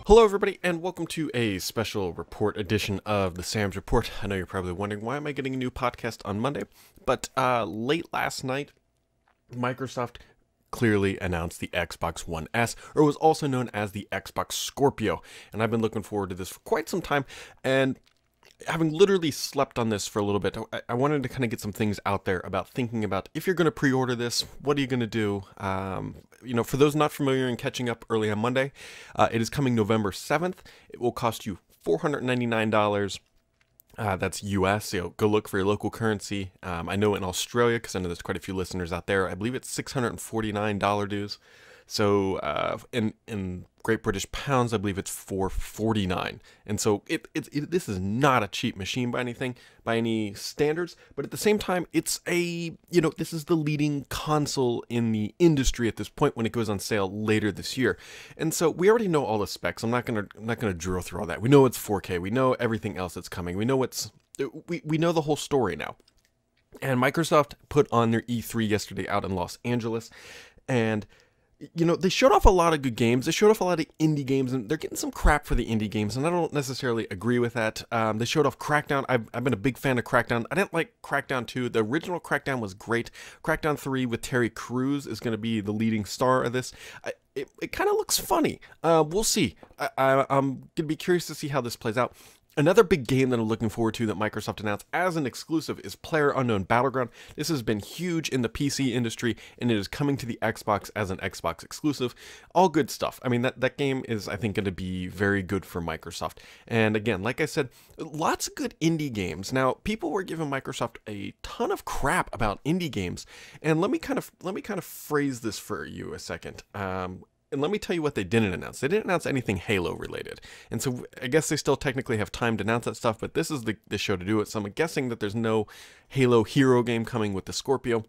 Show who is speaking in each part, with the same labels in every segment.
Speaker 1: Hello everybody and welcome to a special report edition of the Sam's Report. I know you're probably wondering why am I getting a new podcast on Monday, but late last night Microsoft clearly announced the Xbox One S, or was also known as the Xbox Scorpio, and I've been looking forward to this for quite some time, and having literally slept on this for a little bit, I wanted to kind of get some things out there about thinking about if you're going to pre-order this, what are you going to do? For those not familiar and catching up early on Monday, it is coming November 7th. It will cost you $499. That's US, so go look for your local currency. I know in Australia, because I know there's quite a few listeners out there, I believe it's $649 dues. So in Great British Pounds, I believe it's $449, and so this is not a cheap machine by any standards. But at the same time, it's this is the leading console in the industry at this point when it goes on sale later this year, and so we already know all the specs. I'm not gonna drill through all that. We know it's 4K. We know everything else that's coming. We know we know the whole story now. And Microsoft put on their E3 yesterday out in Los Angeles, and they showed off a lot of good games. They showed off a lot of indie games, and they're getting some crap for the indie games, and I don't necessarily agree with that. They showed off Crackdown. I've been a big fan of Crackdown. I didn't like Crackdown 2. The original Crackdown was great. Crackdown 3 with Terry Crews is going to be the leading star of this. It kind of looks funny. We'll see. I'm going to be curious to see how this plays out. Another big game that I'm looking forward to that Microsoft announced as an exclusive is PlayerUnknown Battleground. This has been huge in the PC industry, and it is coming to the Xbox as an Xbox exclusive. All good stuff. I mean, that game is, I think, going to be very good for Microsoft. And again, like I said, lots of good indie games. Now, people were giving Microsoft a ton of crap about indie games, and let me kind of phrase this for you a second. And let me tell you what they didn't announce. They didn't announce anything Halo related. And so I guess they still technically have time to announce that stuff, but this is the show to do it. So I'm guessing that there's no Halo hero game coming with the Scorpio.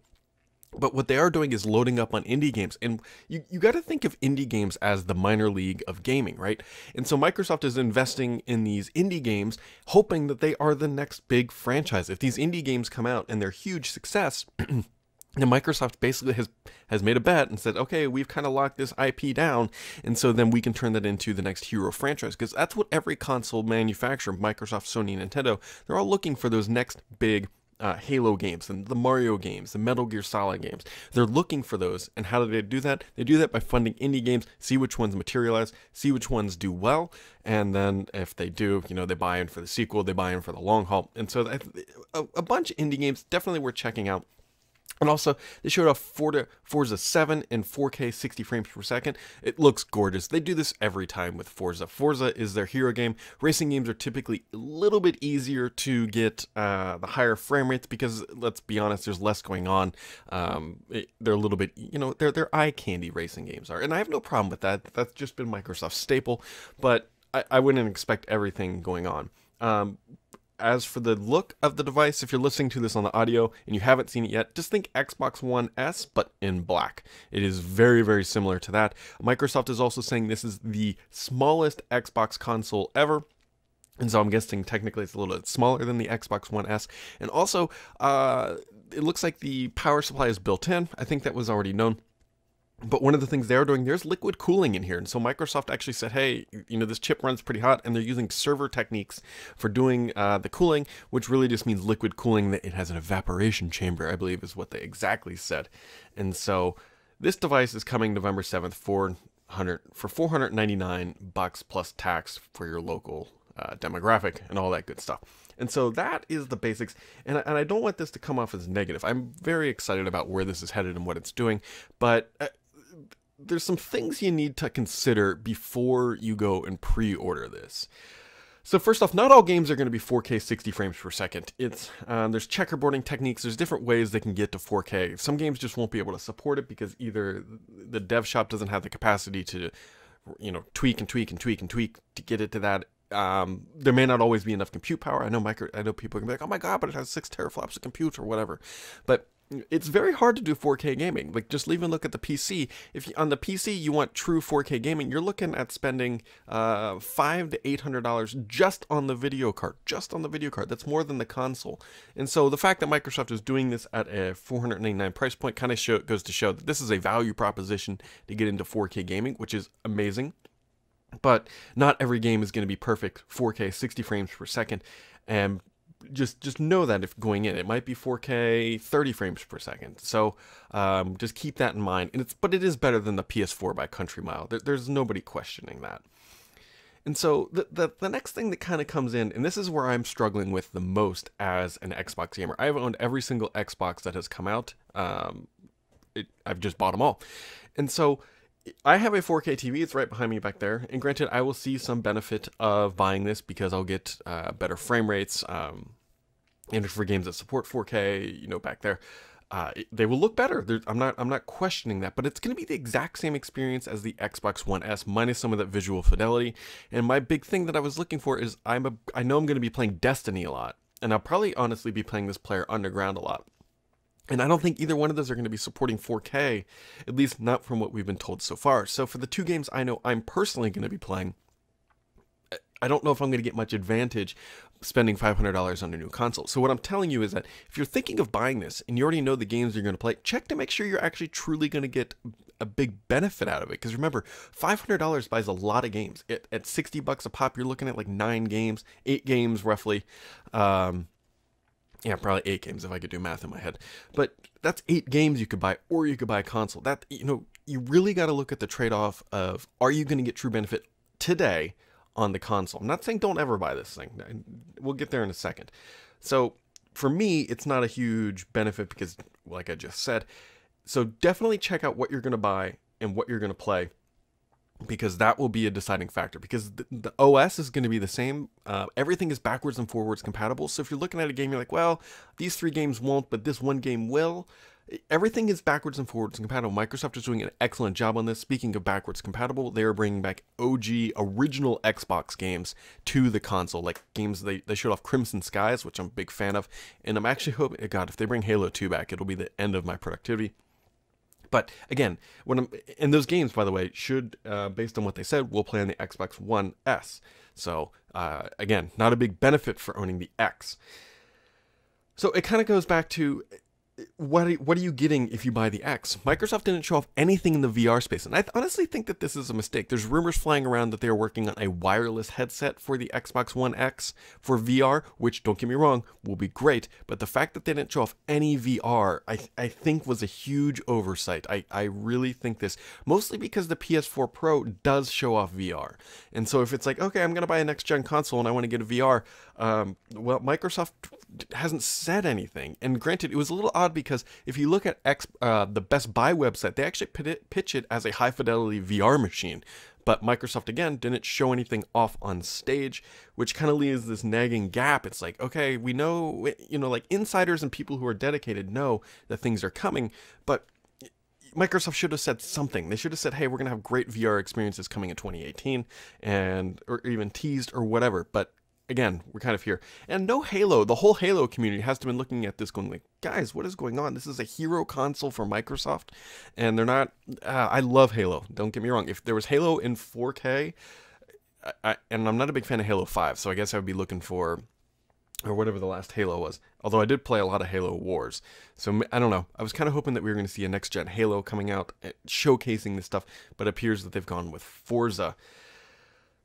Speaker 1: But what they are doing is loading up on indie games. And you got to think of indie games as the minor league of gaming, right? And so Microsoft is investing in these indie games, hoping that they are the next big franchise. If these indie games come out and they're huge success, and Microsoft basically has made a bet and said, okay, we've kind of locked this IP down, and so then we can turn that into the next hero franchise, because that's what every console manufacturer, Microsoft, Sony, and Nintendo, they're all looking for those next big Halo games and the Mario games, the Metal Gear Solid games. They're looking for those, and how do they do that? They do that by funding indie games, see which ones materialize, see which ones do well, and then if they do, they buy in for the sequel, they buy in for the long haul. And so a bunch of indie games definitely worth checking out. And also, they showed off Forza 7 in 4K 60 frames per second. It looks gorgeous. They do this every time with Forza. Forza is their hero game. Racing games are typically a little bit easier to get the higher frame rates because, let's be honest, there's less going on. They're a little bit, they're eye candy, racing games are. And I have no problem with that. That's just been Microsoft's staple. But I wouldn't expect everything going on. As for the look of the device, if you're listening to this on the audio and you haven't seen it yet, just think Xbox One S, but in black. It is very, very similar to that. Microsoft is also saying this is the smallest Xbox console ever. And so I'm guessing technically it's a little bit smaller than the Xbox One S. And also, it looks like the power supply is built in. I think that was already known. But one of the things they're doing, there's liquid cooling in here. And so Microsoft actually said, hey, this chip runs pretty hot, and they're using server techniques for doing the cooling, which really just means liquid cooling. That it has an evaporation chamber, I believe is what they exactly said. And so this device is coming November 7th for $499 plus tax for your local demographic and all that good stuff. And so that is the basics, and I don't want this to come off as negative. I'm very excited about where this is headed and what it's doing, but there's some things you need to consider before you go and pre-order this. So first off, not all games are going to be 4K 60 frames per second. There's checkerboarding techniques, there's different ways they can get to 4K. Some games just won't be able to support it because either the dev shop doesn't have the capacity to, tweak and tweak and tweak and tweak to get it to that. There may not always be enough compute power. I know people can be like, oh my god, but it has 6 teraflops of compute or whatever. But it's very hard to do 4K gaming. Like, just leave and look at the PC. If on the PC you want true 4K gaming, you're looking at spending $500 to $800 just on the video card. Just on the video card. That's more than the console. And so the fact that Microsoft is doing this at a $499 price point kind of goes to show that this is a value proposition to get into 4K gaming, which is amazing. But not every game is going to be perfect 4K 60 frames per second, and just know that if going in, it might be 4K 30 frames per second. So just keep that in mind. And but it is better than the PS4 by country mile. There's nobody questioning that. And so the next thing that kind of comes in, and this is where I'm struggling with the most as an Xbox gamer. I've owned every single Xbox that has come out. I've just bought them all. And so I have a 4K TV. It's right behind me back there. And granted, I will see some benefit of buying this because I'll get better frame rates. And for games that support 4K, back there, they will look better. I'm not questioning that, but it's going to be the exact same experience as the Xbox One S minus some of that visual fidelity. And my big thing that I was looking for is I know I'm going to be playing Destiny a lot, and I'll probably honestly be playing this Player Underground a lot. And I don't think either one of those are going to be supporting 4K, at least not from what we've been told so far. So for the two games I know I'm personally going to be playing, I don't know if I'm going to get much advantage spending $500 on a new console. So what I'm telling you is that if you're thinking of buying this and you already know the games you're going to play, check to make sure you're actually truly going to get a big benefit out of it. Because remember, $500 buys a lot of games. At $60 a pop, you're looking at like 9 games, 8 games roughly. Yeah, probably 8 games if I could do math in my head. But that's 8 games you could buy, or you could buy a console. That, you really got to look at the trade-off of, are you going to get true benefit today on the console? I'm not saying don't ever buy this thing. We'll get there in a second. So for me, it's not a huge benefit because, like I just said, so definitely check out what you're going to buy and what you're going to play, because that will be a deciding factor, because the OS is going to be the same. Everything is backwards and forwards compatible. So if you're looking at a game, you're like, well, these 3 games won't, but this one game will. Everything is backwards and forwards compatible. Microsoft is doing an excellent job on this. Speaking of backwards compatible, they are bringing back OG, original Xbox games to the console, like games they showed off Crimson Skies, which I'm a big fan of. And I'm actually hoping, God, if they bring Halo 2 back, it'll be the end of my productivity. But again, and those games, by the way, should, based on what they said, will play on the Xbox One S. So again, not a big benefit for owning the X. So it kind of goes back to, what are you getting if you buy the X? Microsoft didn't show off anything in the VR space, and I honestly think that this is a mistake. There's rumors flying around that they are working on a wireless headset for the Xbox One X for VR, which, don't get me wrong, will be great, but the fact that they didn't show off any VR, I think was a huge oversight. I really think this, mostly because the PS4 Pro does show off VR, and so if it's like, okay, I'm going to buy a next-gen console and I want to get a VR, well, Microsoft hasn't said anything. And granted, it was a little odd because if you look at the Best Buy website, they actually pitch it as a high-fidelity VR machine. But Microsoft, again, didn't show anything off on stage, which kind of leaves this nagging gap. It's like, okay, we know, like insiders and people who are dedicated know that things are coming, but Microsoft should have said something. They should have said, hey, we're going to have great VR experiences coming in 2018, or even teased or whatever. But again, we're kind of here. And no Halo. The whole Halo community has to been looking at this going like, guys, what is going on? This is a hero console for Microsoft. And they're not, I love Halo. Don't get me wrong. If there was Halo in 4K, and I'm not a big fan of Halo 5, so I guess I would be looking for, or whatever the last Halo was. Although I did play a lot of Halo Wars. So I don't know. I was kind of hoping that we were going to see a next-gen Halo coming out, showcasing this stuff, but it appears that they've gone with Forza.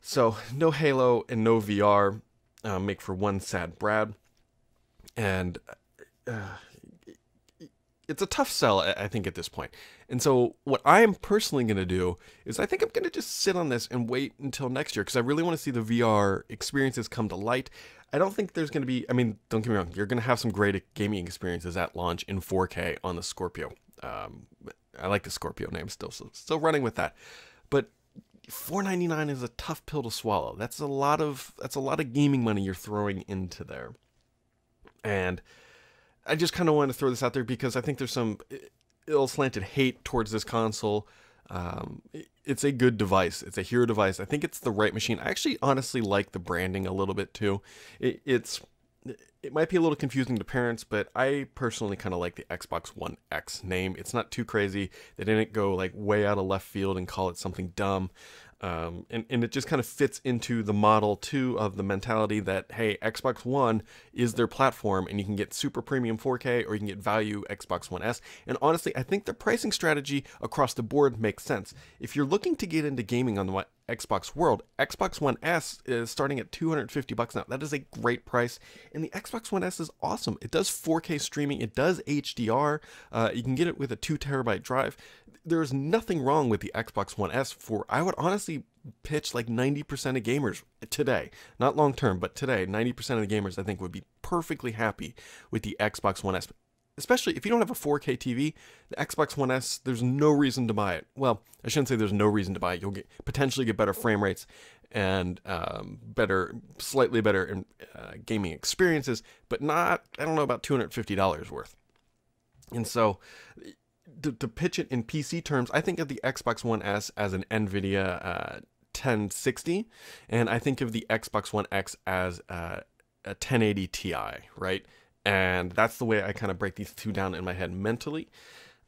Speaker 1: So no Halo and no VR. Make for one sad Brad, and it's a tough sell, I think, at this point. And so what I am personally going to do is I think I'm going to just sit on this and wait until next year, because I really want to see the VR experiences come to light. I don't think there's going to be, I mean, don't get me wrong, you're going to have some great gaming experiences at launch in 4K on the Scorpio. I like the Scorpio name still, so still running with that. But $499 is a tough pill to swallow. That's a lot of gaming money you're throwing into there. And I just kind of want to throw this out there because I think there's some ill-slanted hate towards this console. It's a good device. It's a hero device. I think it's the right machine. I actually honestly like the branding a little bit too. It might be a little confusing to parents, but I personally kind of like the Xbox One X name. It's not too crazy. They didn't go like way out of left field and call it something dumb. And it just kind of fits into the model too of the mentality that, hey, Xbox One is their platform and you can get super premium 4K or you can get value Xbox One S. And honestly, I think the pricing strategy across the board makes sense. If you're looking to get into gaming on the Xbox World. Xbox One S is starting at $250 now. That is a great price, and the Xbox One S is awesome. It does 4K streaming. It does HDR. You can get it with a 2 terabyte drive. There's nothing wrong with the Xbox One S for, I would honestly pitch like 90% of gamers today, not long term, but today, 90% of the gamers I think would be perfectly happy with the Xbox One S. Especially if you don't have a 4K TV, the Xbox One S, there's no reason to buy it. Well, I shouldn't say there's no reason to buy it. You'll potentially get better frame rates and slightly better gaming experiences, but not, I don't know, about $250 worth. And so, to pitch it in PC terms, I think of the Xbox One S as an NVIDIA 1060, and I think of the Xbox One X as a 1080 Ti, right? And that's the way I kind of break these two down in my head mentally.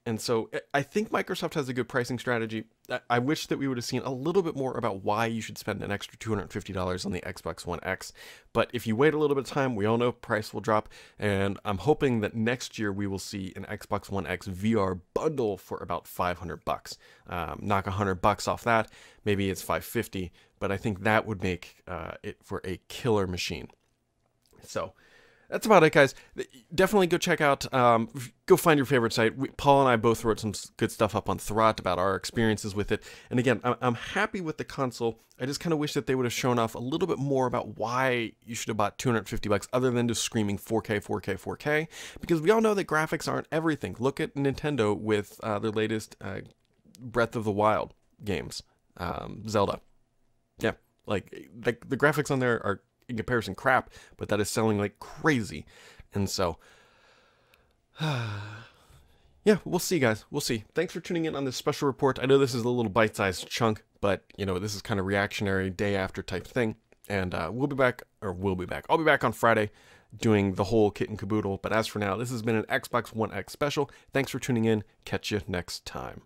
Speaker 1: And so I think Microsoft has a good pricing strategy. I wish that we would have seen a little bit more about why you should spend an extra $250 on the Xbox One X. But if you wait a little bit of time, we all know price will drop. And I'm hoping that next year we will see an Xbox One X VR bundle for about $500. Knock $100 off that. Maybe it's $550. But I think that would make it for a killer machine. So that's about it, guys. Definitely go check out, go find your favorite site. Paul and I both wrote some good stuff up on Thurrott about our experiences with it. And again, I'm happy with the console. I just kind of wish that they would have shown off a little bit more about why you should have bought $250 other than just screaming 4K, 4K, 4K. Because we all know that graphics aren't everything. Look at Nintendo with their latest Breath of the Wild games, Zelda. Yeah, like the graphics on there are, in comparison, crap, but that is selling like crazy. And so yeah, we'll see, guys. We'll see. Thanks for tuning in on this special report. I know this is a little bite-sized chunk, but you know, this is kind of reactionary day after type thing. And we'll be back. I'll be back on Friday doing the whole kit and caboodle. But as for now, this has been an Xbox One X special. Thanks for tuning in. Catch you next time.